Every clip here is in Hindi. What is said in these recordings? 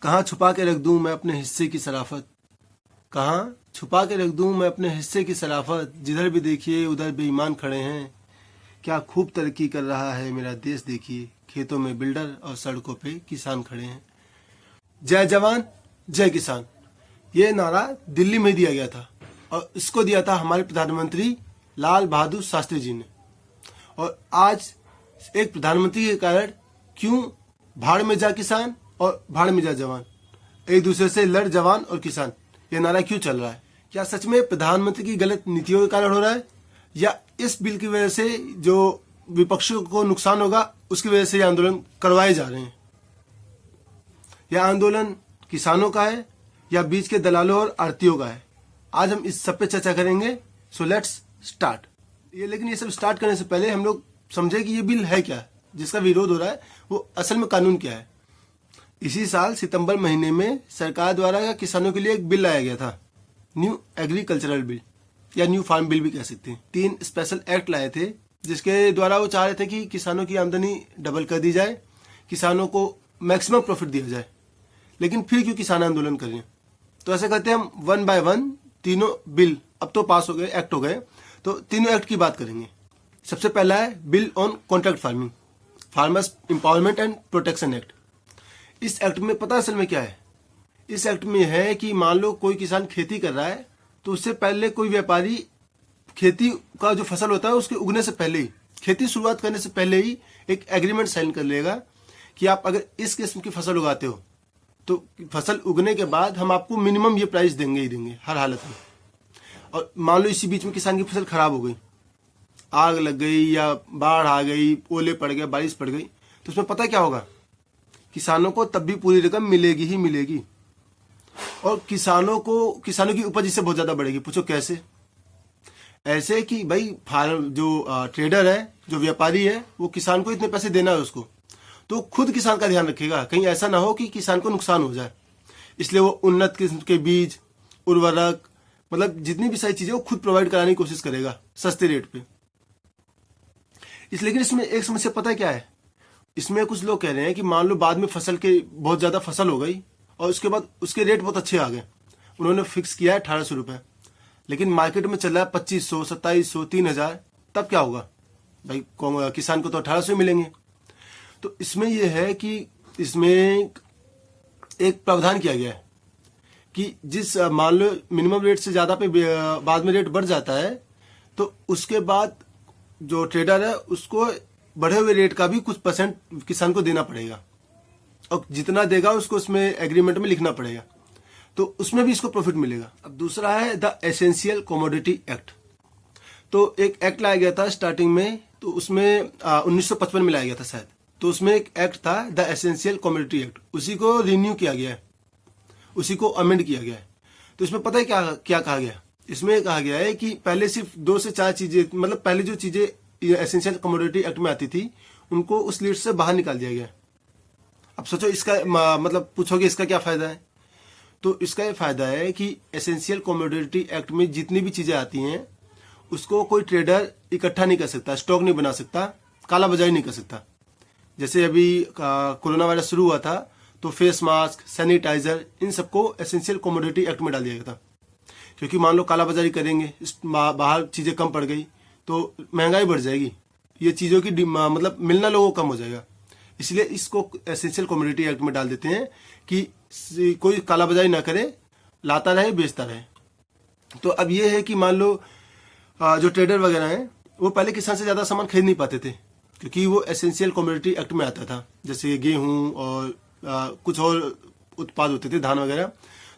कहाँ छुपा के रख दूं मैं अपने हिस्से की शराफत, कहाँ छुपा के रख दूं मैं अपने हिस्से की शराफत, जिधर भी देखिए उधर बेईमान खड़े हैं। क्या खूब तरक्की कर रहा है मेरा देश देखिए, खेतों में बिल्डर और सड़कों पे किसान खड़े हैं। जय जवान जय किसान, ये नारा दिल्ली में दिया गया था और इसको दिया था हमारे प्रधानमंत्री लाल बहादुर शास्त्री जी ने। और आज एक प्रधानमंत्री के कारण क्यों भाड़ में जा किसान और भाड़ में जा जवान, एक दूसरे से लड़ जवान और किसान, ये नारा क्यों चल रहा है? क्या सच में प्रधानमंत्री की गलत नीतियों के कारण हो रहा है, या इस बिल की वजह से जो विपक्षियों को नुकसान होगा उसकी वजह से ये आंदोलन करवाए जा रहे हैं? यह आंदोलन किसानों का है या बीच के दलालों और आड़तियों का है? आज हम इस सब पे चर्चा करेंगे। So let's start. लेकिन ये सब स्टार्ट करने से पहले हम लोग समझे कि ये बिल है क्या, जिसका विरोध हो रहा है वो असल में कानून क्या है। इसी साल सितंबर महीने में सरकार द्वारा किसानों के लिए एक बिल लाया गया था, न्यू एग्रीकल्चरल बिल या न्यू फार्म बिल भी कह सकते हैं। 3 स्पेशल एक्ट लाए थे जिसके द्वारा वो चाह रहे थे कि किसानों की आमदनी डबल कर दी जाए, किसानों को मैक्सिमम प्रॉफिट दिया जाए। लेकिन फिर क्यों किसान आंदोलन कर रहे हैं? तो ऐसे करते हैं हम 1 बाय 1 तीनों बिल अब तो पास हो गए, एक्ट हो गए, तो तीनों एक्ट की बात करेंगे। सबसे पहला है bill on contract farming, farmers empowerment and protection act. इस एक्ट में पता असल में क्या है? इस एक्ट में है कि मान लो कोई किसान खेती कर रहा है तो उससे पहले कोई व्यापारी खेती का जो फसल होता है उसके उगने से पहले ही, खेती शुरुआत करने से पहले ही एक एग्रीमेंट साइन कर लेगा कि आप अगर इस किस्म की फसल उगाते हो तो फसल उगने के बाद हम आपको मिनिमम ये प्राइस देंगे ही देंगे हर हालत में। और मान लो इसी बीच में किसान की फसल खराब हो गई, आग लग गई या बाढ़ आ गई, ओले पड़ गए, बारिश पड़ गई, तो उसमें पता क्या होगा? किसानों को तब भी पूरी रकम मिलेगी ही मिलेगी। और किसानों की उपज इससे बहुत ज्यादा बढ़ेगी। पूछो कैसे? ऐसे कि भाई फार्म जो ट्रेडर है, जो व्यापारी है, वो किसान को इतने पैसे देना है उसको, तो खुद किसान का ध्यान रखेगा कहीं ऐसा ना हो कि किसान को नुकसान हो जाए। इसलिए वो उन्नत किस्म के बीज, उर्वरक, मतलब जितनी भी सारी चीजें वो खुद प्रोवाइड कराने की कोशिश करेगा सस्ते रेट पे। लेकिन इसमें एक समस्या पता है क्या है? इसमें कुछ लोग कह रहे हैं कि मान लो बाद में फसल के बहुत ज्यादा फसल हो गई और उसके बाद उसके रेट बहुत अच्छे आ गए, उन्होंने फिक्स किया है 1800 रुपए, लेकिन मार्केट में चल रहा है 2500, 2700, 3000, तब क्या होगा भाई? किसान को तो 1800 मिलेंगे। तो इसमें यह है कि इसमें एक प्रावधान किया गया है कि जिस मान लो मिनिमम रेट से ज्यादा पे बाद में रेट बढ़ जाता है तो उसके बाद जो ट्रेडर है उसको बढ़े हुए रेट का भी कुछ परसेंट किसान को देना पड़ेगा, और जितना देगा उसको उसमें एग्रीमेंट में लिखना पड़ेगा, तो उसमें भी इसको प्रॉफिट मिलेगा। अब दूसरा है द एसेंशियल कमोडिटी एक्ट। तो एक एक्ट लाया गया था स्टार्टिंग में, तो उसमें 1955 में लाया गया था शायद, तो उसमें एक एक्ट था द एसेंशियल कमोडिटी एक्ट, उसी को रिन्यू किया गया है, उसी को अमेंड किया गया है। तो इसमें पता है क्या क्या कहा गया? इसमें कहा गया है कि पहले सिर्फ 2 से 4 चीजें, मतलब पहले जो चीजें एसेंशियल कमोडिटी एक्ट में आती थी उनको उस लिस्ट से बाहर निकाल दिया गया। अब सोचो इसका मतलब पूछोगे इसका क्या फायदा है? तो इसका ये फायदा है कि एसेंशियल कमोडिटी एक्ट में जितनी भी चीजें आती हैं उसको कोई ट्रेडर इकट्ठा नहीं कर सकता, स्टॉक नहीं बना सकता, काला बाजारी नहीं कर सकता। जैसे अभी कोरोना वायरस शुरू हुआ था तो फेस मास्क, सैनिटाइजर, इन सबको एसेंशियल कमोडिटी एक्ट में डाल दिया गया था, क्योंकि मान लो काला बाजारी करेंगे, बाहर चीजें कम पड़ गई तो महंगाई बढ़ जाएगी, ये चीजों की मतलब मिलना लोगों को कम हो जाएगा। इसलिए इसको एसेंशियल कमोडिटी एक्ट में डाल देते हैं कि कोई कालाबाजारी ना करे, लाता रहे बेचता रहे। तो अब ये है कि मान लो जो ट्रेडर वगैरह हैं वो पहले किसान से ज्यादा सामान खरीद नहीं पाते थे क्योंकि वो एसेंशियल कमोडिटी एक्ट में आता था, जैसे गेहूं और कुछ और उत्पाद होते थे, धान वगैरह।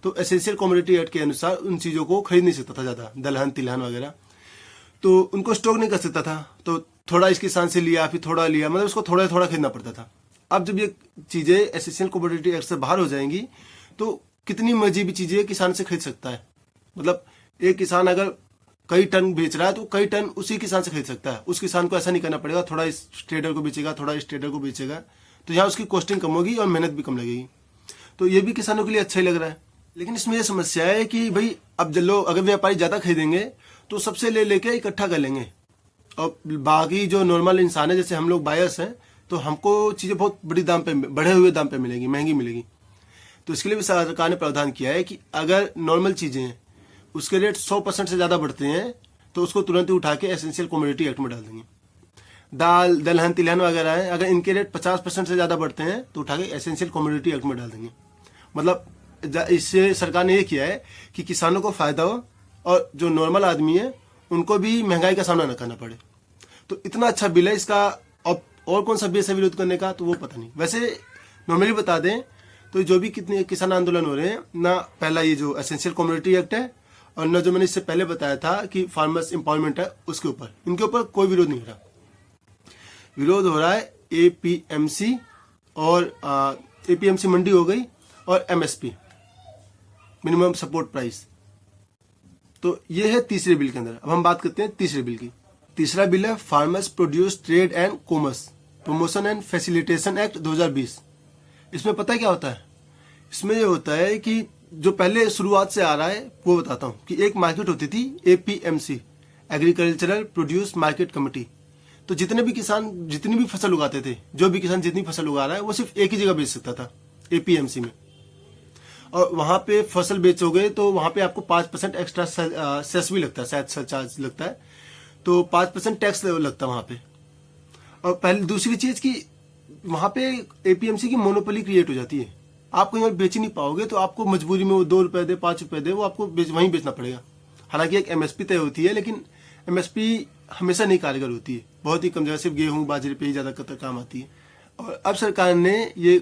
तो एसेंशियल कमोडिटी एक्ट के अनुसार उन चीजों को खरीद नहीं सकता था ज्यादा, दलहन तिलहन वगैरह, तो उनको स्टॉक नहीं कर सकता था। तो थोड़ा इस किसान से लिया, फिर थोड़ा लिया, मतलब उसको थोड़ा थोड़ा खरीदना पड़ता था। अब जब ये चीजें एसेंशियल कमोडिटी एक्ट से बाहर हो जाएंगी तो कितनी मर्जी भी चीजें किसान से खरीद सकता है। मतलब एक किसान अगर कई टन बेच रहा है तो कई टन उसी किसान से खरीद सकता है, उस किसान को ऐसा नहीं करना पड़ेगा थोड़ा इस ट्रेडर को बेचेगा, थोड़ा इस ट्रेडर को बेचेगा, तो यहाँ उसकी कॉस्टिंग कम होगी और मेहनत भी कम लगेगी। तो ये भी किसानों के लिए अच्छा ही लग रहा है। लेकिन इसमें यह समस्या है कि भाई अब जब लोग अगर व्यापारी ज्यादा खरीदेंगे तो सबसे ले लेके इकट्ठा कर लेंगे, और बाकी जो नॉर्मल इंसान है जैसे हम लोग बायर्स हैं तो हमको चीजें बहुत बड़ी दाम पे, बढ़े हुए दाम पे मिलेगी, महंगी मिलेगी। तो इसके लिए भी सरकार ने प्रावधान किया है कि अगर नॉर्मल चीजें हैं उसके रेट 100% से ज्यादा बढ़ते हैं तो उसको तुरंत ही उठा के एसेंशियल कमोडिटी एक्ट में डाल देंगे। दाल, दलहन, तिलहन वगैरह है, अगर इनके रेट 50% से ज्यादा बढ़ते हैं तो उठा के एसेंशियल कमोडिटी एक्ट में डाल देंगे। मतलब इससे सरकार ने ये किया है कि किसानों को फायदा हो और जो नॉर्मल आदमी है उनको भी महंगाई का सामना न करना पड़े। तो इतना अच्छा बिल है, इसका और कौन सा बेस है विरोध करने का, तो वो पता नहीं। वैसे नॉर्मली बता दें तो जो भी कितने किसान आंदोलन हो रहे हैं ना, पहला ये जो एसेंशियल कमोडिटी एक्ट है और न जो मैंने इससे पहले बताया था कि फार्मर्स एम्पावरमेंट है, उसके ऊपर, इनके ऊपर कोई विरोध नहीं हो रहा। विरोध हो रहा है एपीएमसी और एपीएमसी मंडी हो गई और एमएसपी, मिनिमम सपोर्ट प्राइस। तो ये है तीसरे बिल के अंदर। अब हम बात करते हैं तीसरे बिल की। तीसरा बिल है farmers produce trade and commerce promotion and facilitation act 2020। इसमें पता है क्या होता है? इसमें ये होता है कि जो पहले शुरुआत से आ रहा है वो बताता हूँ कि एक मार्केट होती थी APMC, agricultural produce market committee. तो जितने भी किसान जितनी भी फसल उगाते थे, जो भी किसान जितनी फसल उगा रहा है वो सिर्फ एक ही जगह बेच सकता था, एपीएमसी में। और वहां पे फसल बेचोगे तो वहां पे आपको 5% एक्स्ट्रा सेस भी लगता है, शायद सरचार्ज लगता है, तो 5% टैक्स लगता है वहां पे। और पहले दूसरी चीज कि वहां पे एपीएमसी की मोनोपोली क्रिएट हो जाती है। आप कहीं और बेच ही नहीं पाओगे तो आपको मजबूरी में वो 2 रुपए दे, 5 रुपए दे, वो आपको वहीं बेचना पड़ेगा। हालांकि एक एमएसपी तय होती है, लेकिन एमएसपी हमेशा नहीं कारगर होती है, बहुत ही कम जगह, सिर्फ गेहूं बाजरे पे ही ज्यादा काम आती है। और अब सरकार ने ये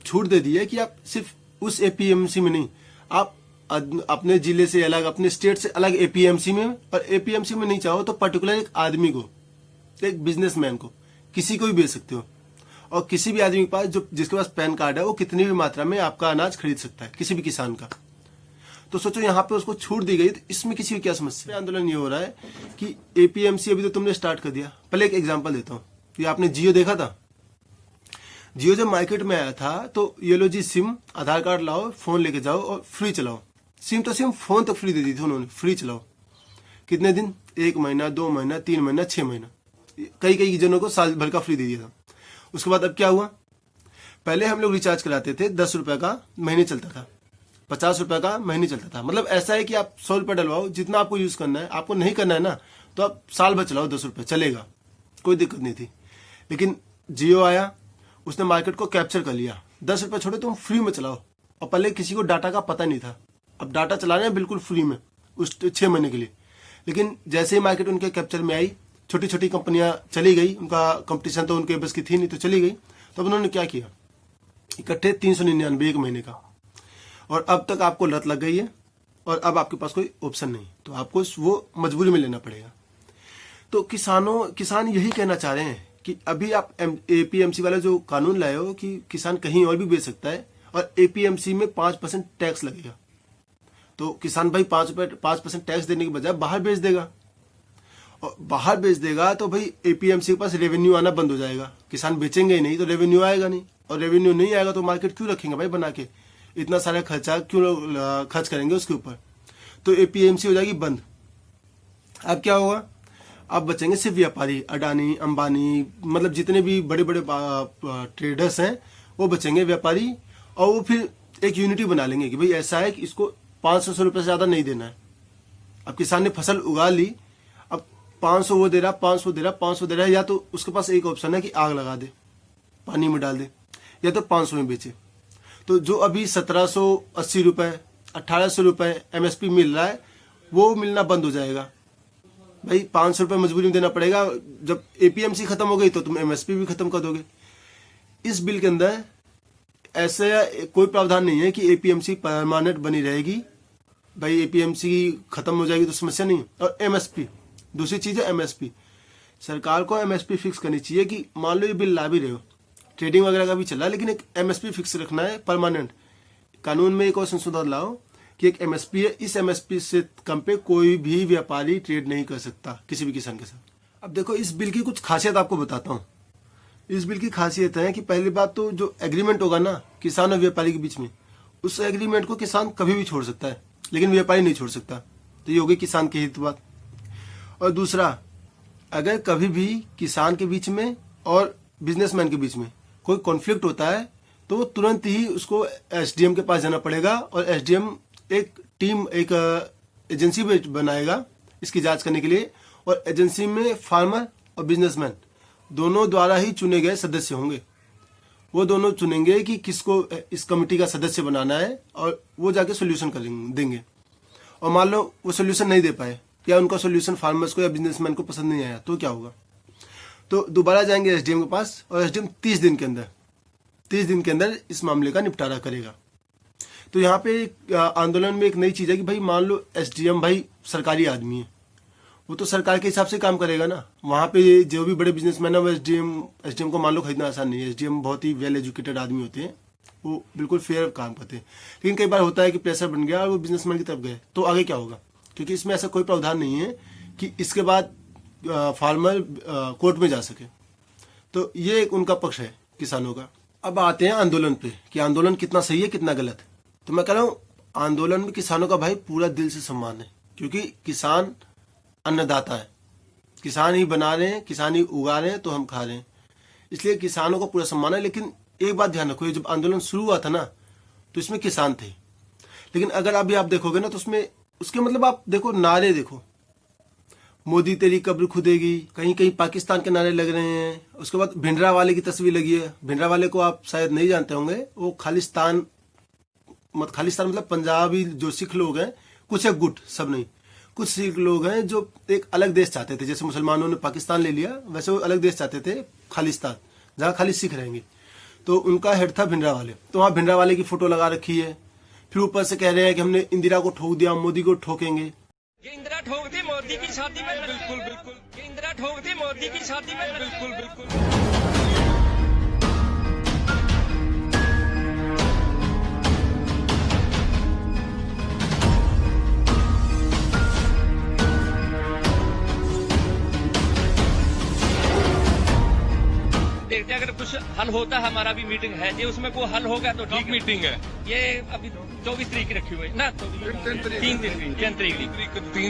छूट दे दी है कि आप सिर्फ उस एपीएमसी में नहीं, आप अपने जिले से अलग, अपने स्टेट से अलग एपीएमसी में, और एपीएमसी में नहीं चाहो तो पर्टिकुलर एक आदमी को, एक बिजनेसमैन को, किसी को भी बेच सकते हो। और किसी भी आदमी के पास जो जिसके पास पैन कार्ड है वो कितनी भी मात्रा में आपका अनाज खरीद सकता है, किसी भी किसान का। तो सोचो यहाँ पे उसको छूट दी गई, तो इसमें किसी की क्या समस्या? आंदोलन ये हो रहा है कि एपीएमसी अभी तो तुमने स्टार्ट कर दिया। पहले एक एग्जांपल देता हूँ कि आपने जियो देखा था। जियो जब मार्केट में आया था तो ये लो जी सिम, आधार कार्ड लाओ, फोन लेके जाओ और फ्री चलाओ। सिम तो सिम फोन तक फ्री दे दी थी उन्होंने, फ्री चलाओ। कितने दिन? 1 महीना, 2 महीना, 3 महीना, 6 महीना, कई जनों को साल भर का फ्री दे दिया था। उसके बाद अब क्या हुआ? पहले हम लोग रिचार्ज कराते थे, 10 रुपए का महीने चलता था, 50 रुपए का महीने चलता था। मतलब ऐसा है कि आप 100 रुपए डलवाओ, जितना आपको यूज करना है, आपको नहीं करना है ना तो आप साल भर चलाओ, 10 रुपए चलेगा, कोई दिक्कत नहीं थी। लेकिन जियो आया, उसने मार्केट को कैप्चर कर लिया, 10 रुपए छोड़े तुम फ्री में चलाओ। और पहले किसी को डाटा का पता नहीं था, अब डाटा चलाना है बिल्कुल फ्री में उस 6 महीने के लिए। लेकिन जैसे ही मार्केट उनके कैप्चर में आई, छोटी छोटी कंपनियां चली गई, उनका कंपटीशन तो उनके बस की थी नहीं, तो चली गई। तो उन्होंने क्या किया, इकट्ठे 399 एक महीने का, और अब तक आपको लत लग गई है और अब आपके पास कोई ऑप्शन नहीं, तो आपको वो मजबूरी में लेना पड़ेगा। तो किसान यही कहना चाह रहे हैं कि अभी आप एपीएमसी वाला जो कानून लाए हो कि किसान कहीं और भी बेच सकता है और एपीएमसी में 5% टैक्स लगेगा, तो किसान भाई 5% टैक्स देने के बजाय बाहर बेच देगा, और बाहर बेच देगा तो भाई एपीएमसी के पास रेवेन्यू आना बंद हो जाएगा। किसान बेचेंगे ही नहीं तो रेवेन्यू आएगा नहीं, और रेवेन्यू नहीं आएगा तो मार्केट क्यों रखेंगे भाई बना के, इतना सारा खर्चा क्यों खर्च करेंगे उसके ऊपर। तो एपीएमसी हो जाएगी बंद। अब क्या होगा? अब बचेंगे सिर्फ व्यापारी, अडानी, अंबानी, मतलब जितने भी बड़े बड़े ट्रेडर्स हैं वो बचेंगे, व्यापारी। और वो फिर एक यूनिटी बना लेंगे कि भाई ऐसा है कि इसको 500 रुपए से ज्यादा नहीं देना है। अब किसान ने फसल उगा ली, अब 500 वो दे रहा, 500 दे रहा, 500 दे रहा है, या तो उसके पास एक ऑप्शन है कि आग लगा दे, पानी में डाल दे, या तो 500 में बेचे। तो जो अभी 1780 रुपए, 1800 रुपए एमएसपी मिल रहा है, वो मिलना बंद हो जाएगा। भाई 500 रुपए मजबूरी में देना पड़ेगा। जब एपीएमसी खत्म हो गई तो तुम एमएसपी भी खत्म कर दोगे। इस बिल के अंदर ऐसे कोई प्रावधान नहीं है कि एपीएमसी परमानेंट बनी रहेगी। भाई एपीएमसी खत्म हो जाएगी तो समस्या नहीं। और एमएसपी, दूसरी चीज है एमएसपी। सरकार को एमएसपी फिक्स करनी चाहिए कि मान लो ये बिल ला भी रहे हो, ट्रेडिंग वगैरह का भी चल रहा है, लेकिन एक एमएसपी फिक्स रखना है परमानेंट। कानून में एक और संशोधन लाओ कि एक एमएसपी है, इस एमएसपी से कम पे कोई भी व्यापारी ट्रेड नहीं कर सकता किसी भी किसान के साथ। अब देखो इस बिल की कुछ खासियत आपको बताता हूँ। इस बिल की खासियत है कि पहली बात तो जो एग्रीमेंट होगा ना किसान और व्यापारी के बीच में, उस एग्रीमेंट को किसान कभी भी छोड़ सकता है, लेकिन व्यापारी नहीं छोड़ सकता। तो ये होगी किसान की हित बात। और दूसरा, अगर कभी भी किसान के बीच में और बिजनेसमैन के बीच में कोई कॉन्फ्लिक्ट होता है तो तुरंत ही उसको एसडीएम के पास जाना पड़ेगा और एसडीएम एक टीम, एक एजेंसी बनाएगा इसकी जांच करने के लिए, और एजेंसी में फार्मर और बिजनेसमैन दोनों द्वारा ही चुने गए सदस्य होंगे। वो दोनों चुनेंगे कि किसको इस कमेटी का सदस्य बनाना है और वो जाके सोल्यूशन देंगे। और मान लो वो सोल्यूशन नहीं दे पाए या उनका सोल्यूशन फार्मर्स को या बिजनेसमैन को पसंद नहीं आया, तो क्या होगा? तो दोबारा जाएंगे एसडीएम के पास और एसडीएम 30 दिन के अंदर इस मामले का निपटारा करेगा। तो यहाँ पे आंदोलन में एक नई चीज है कि भाई मान लो एसडीएम भाई सरकारी आदमी है, वो तो सरकार के हिसाब से काम करेगा ना। वहां पे जो भी बड़े बिजनेसमैन है वो एसडीएम को मान लो खरीदना आसान नहीं है। एसडीएम बहुत ही वेल एजुकेटेड आदमी होते हैं, वो बिल्कुल फेयर काम करते हैं। लेकिन कई बार होता है कि प्रेशर बन गया और वो बिजनेसमैन की तरफ गए, तो आगे क्या होगा? क्योंकि इसमें ऐसा कोई प्रावधान नहीं है कि इसके बाद फार्मर कोर्ट में जा सके। तो ये एक उनका पक्ष है किसानों का। अब आते हैं आंदोलन पे कि आंदोलन कितना सही है कितना गलत। तो मैं कह रहा हूँ आंदोलन में किसानों का भाई पूरा दिल से सम्मान है, क्योंकि किसान अन्नदाता है। किसान ही बना रहे हैं, किसान ही उगा रहे हैं, तो हम खा रहे हैं, इसलिए किसानों का पूरा सम्मान है। लेकिन एक बात ध्यान रखो, ये जब आंदोलन शुरू हुआ था ना तो इसमें किसान थे, लेकिन अगर अभी आप देखोगे ना तो उसमें उसके मतलब आप देखो नारे देखो, मोदी तेरी कब्र खुदेगी, कहीं कहीं पाकिस्तान के नारे लग रहे हैं। उसके बाद भिंडरावाले की तस्वीर लगी है। भिंडरावाले को आप शायद नहीं जानते होंगे, वो खालिस्तान मतलब पंजाबी जो सिख लोग हैं, कुछ एक गुट, सब नहीं, कुछ सिख लोग हैं जो एक अलग देश चाहते थे। जैसे मुसलमानों ने पाकिस्तान ले लिया, वैसे वो अलग देश चाहते थे, खालिस्तान, जहाँ खाली सिख रहेंगे। तो उनका हेड था भिंडरावाले, तो वहाँ भिंडरावाले की फोटो लगा रखी है। फिर ऊपर से कह रहे हैं कि हमने इंदिरा को ठोक दिया, मोदी को ठोकेंगे। ये इंदिरा ठोक दी मोदी की शादी में, बिल्कुल बिल्कुल। ये इंदिरा ठोक दी मोदी की शादी में, बिल्कुल बिल्कुल। देखते अगर कुछ हल होता, हमारा भी मीटिंग है, ये उसमें कोई हल होगा तो ठीक मीटिंग है। ये अभी 24 तारीख रखी हुई है ना, 3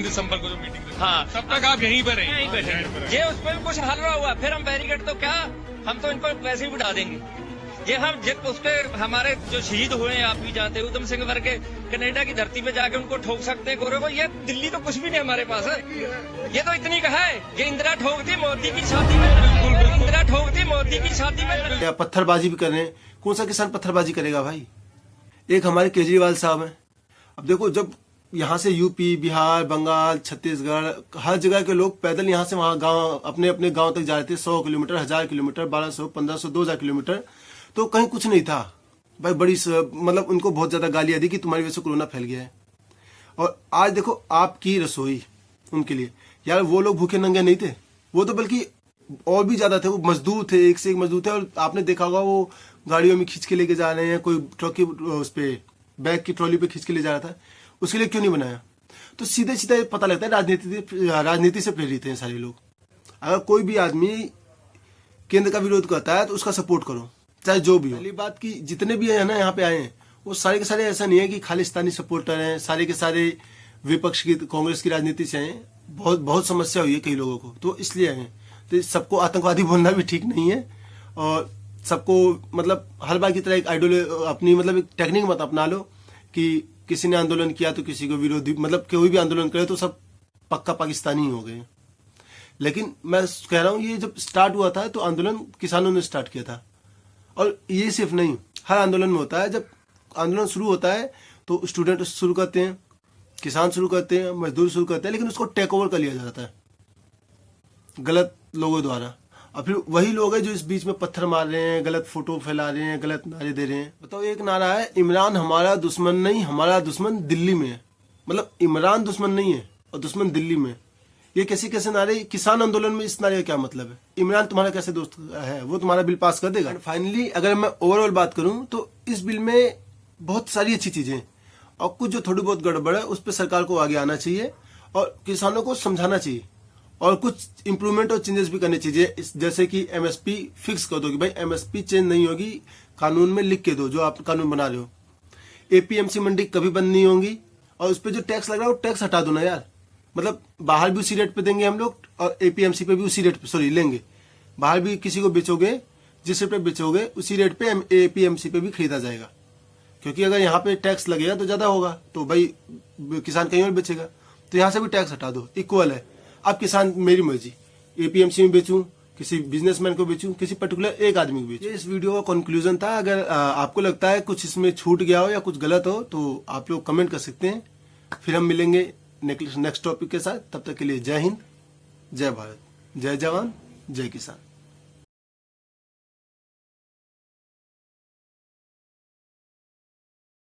दिसंबर को जो मीटिंग, हाँ, तब तक आप यहीं पर हैं, ये उस पर कुछ हल ना हुआ फिर हम बैरिकेड तो क्या, हम तो इन पर वैसे ही बिठा देंगे। ये हम उसके हमारे जो शहीद हुए हैं आप भी जानते हैं, उधम सिंह वर्ग के कनाडा की धरती पे जाके उनको ठोक सकते हैं गोरे को। ये दिल्ली तो कुछ भी नहीं हमारे पास है, ये तो इतनी कहा है कि इंदिरा ठोक दी मोदी की शादी में, बिल्कुल इंदिरा ठोक दी मोदी की शादी में। क्या पत्थरबाजी भी कर रहे हैं? कौन सा किसान पत्थरबाजी करेगा भाई? एक हमारे केजरीवाल साहब हैं। अब देखो, जब यहाँ से यूपी, बिहार, बंगाल, छत्तीसगढ़, हर जगह के लोग पैदल यहाँ से वहाँ गांव, अपने अपने गांव तक जा रहे थे, 100 किलोमीटर, 1000 किलोमीटर, 1200, 1500, 2000 किलोमीटर, तो कहीं कुछ नहीं था भाई। बड़ी मतलब उनको बहुत ज्यादा गालियां दी कि तुम्हारी वजह से कोरोना फैल गया है। और आज देखो आपकी रसोई उनके लिए, यार वो लोग भूखे नंगे नहीं थे, वो तो बल्कि और भी ज्यादा थे, वो मजदूर थे, एक से एक मजदूर थे। और आपने देखा होगा वो गाड़ियों में खींच के लेके जा रहे हैं, कोई ट्रक उस पे बैग की ट्रॉली पे खींच के ले जा रहा था, उसके लिए क्यों नहीं बनाया? तो सीधे सीधे पता लगता है राजनीति से प्रेरित हैं सारे लोग। अगर कोई भी आदमी केंद्र का विरोध करता है तो उसका सपोर्ट करो, चाहे जो भी हो। पहली बात की जितने भी है ना यहाँ पे आए हैं, वो सारे के सारे ऐसा नहीं है कि खालिस्तानी सपोर्टर हैं, सारे के सारे विपक्ष की, कांग्रेस की राजनीति से हैं। बहुत बहुत समस्या हुई है कई लोगों को, तो इसलिए आए हैं। तो सबको आतंकवादी बोलना भी ठीक नहीं है, और सबको मतलब हर बार की तरह एक अपनी मतलब एक टेक्निक मत अपना लो कि किसी ने आंदोलन किया तो किसी को विरोधी, मतलब कोई भी आंदोलन करे तो सब पक्का पाकिस्तानी ही हो गए। लेकिन मैं कह रहा हूँ ये जब स्टार्ट हुआ था तो आंदोलन किसानों ने स्टार्ट किया था, और ये सिर्फ नहीं, हर आंदोलन में होता है। जब आंदोलन शुरू होता है तो स्टूडेंट शुरू करते हैं, किसान शुरू करते हैं, मजदूर शुरू करते हैं, लेकिन उसको टेक ओवर कर लिया जाता है गलत लोगों द्वारा। और फिर वही लोग हैं जो इस बीच में पत्थर मार रहे हैं, गलत फोटो फैला रहे हैं, गलत नारे दे रहे हैं। बताओ, एक नारा है, इमरान हमारा दुश्मन नहीं, हमारा दुश्मन दिल्ली में है। मतलब इमरान दुश्मन नहीं है और दुश्मन दिल्ली में। ये कैसे कैसे नारे? किसान आंदोलन में इस नारे का क्या मतलब है? इमरान तुम्हारा कैसे दोस्त है? वो तुम्हारा बिल पास कर देगा? फाइनली अगर मैं ओवरऑल बात करूं तो इस बिल में बहुत सारी अच्छी चीजें हैं, और कुछ जो थोड़ी बहुत गड़बड़ है उस पर सरकार को आगे आना चाहिए और किसानों को समझाना चाहिए, और कुछ इंप्रूवमेंट और चेंजेस भी करने चाहिए। जैसे कि एमएसपी फिक्स कर दो कि भाई एमएसपी चेंज नहीं होगी, कानून में लिख के दो जो आप कानून बना रहे हो। एपीएमसी मंडी कभी बंद नहीं होंगी, और उस पर जो टैक्स लग रहा है वो टैक्स हटा दो ना यार। मतलब बाहर भी उसी रेट पे देंगे हम लोग, और एपीएमसी पे भी उसी रेट पे लेंगे। बाहर भी किसी को बेचोगे, जिस रेट पे बेचोगे उसी रेट पे APMC पे भी खरीदा जाएगा। क्योंकि अगर यहाँ पे टैक्स लगेगा तो ज्यादा होगा, तो भाई किसान कहीं और बेचेगा, तो यहाँ से भी टैक्स हटा दो, इक्वल है। अब किसान मेरी मर्जी, APMC में बेचूं, किसी बिजनेसमैन को बेचूं, किसी पर्टिकुलर एक आदमी को बेचूं। ये इस वीडियो का कंक्लूजन था। अगर आपको लगता है कुछ इसमें छूट गया हो या कुछ गलत हो तो आप लोग कमेंट कर सकते हैं। फिर हम मिलेंगे नेक्स्ट टॉपिक के साथ। तब तक के लिए जय हिंद, जय भारत, जय जवान, जय किसान।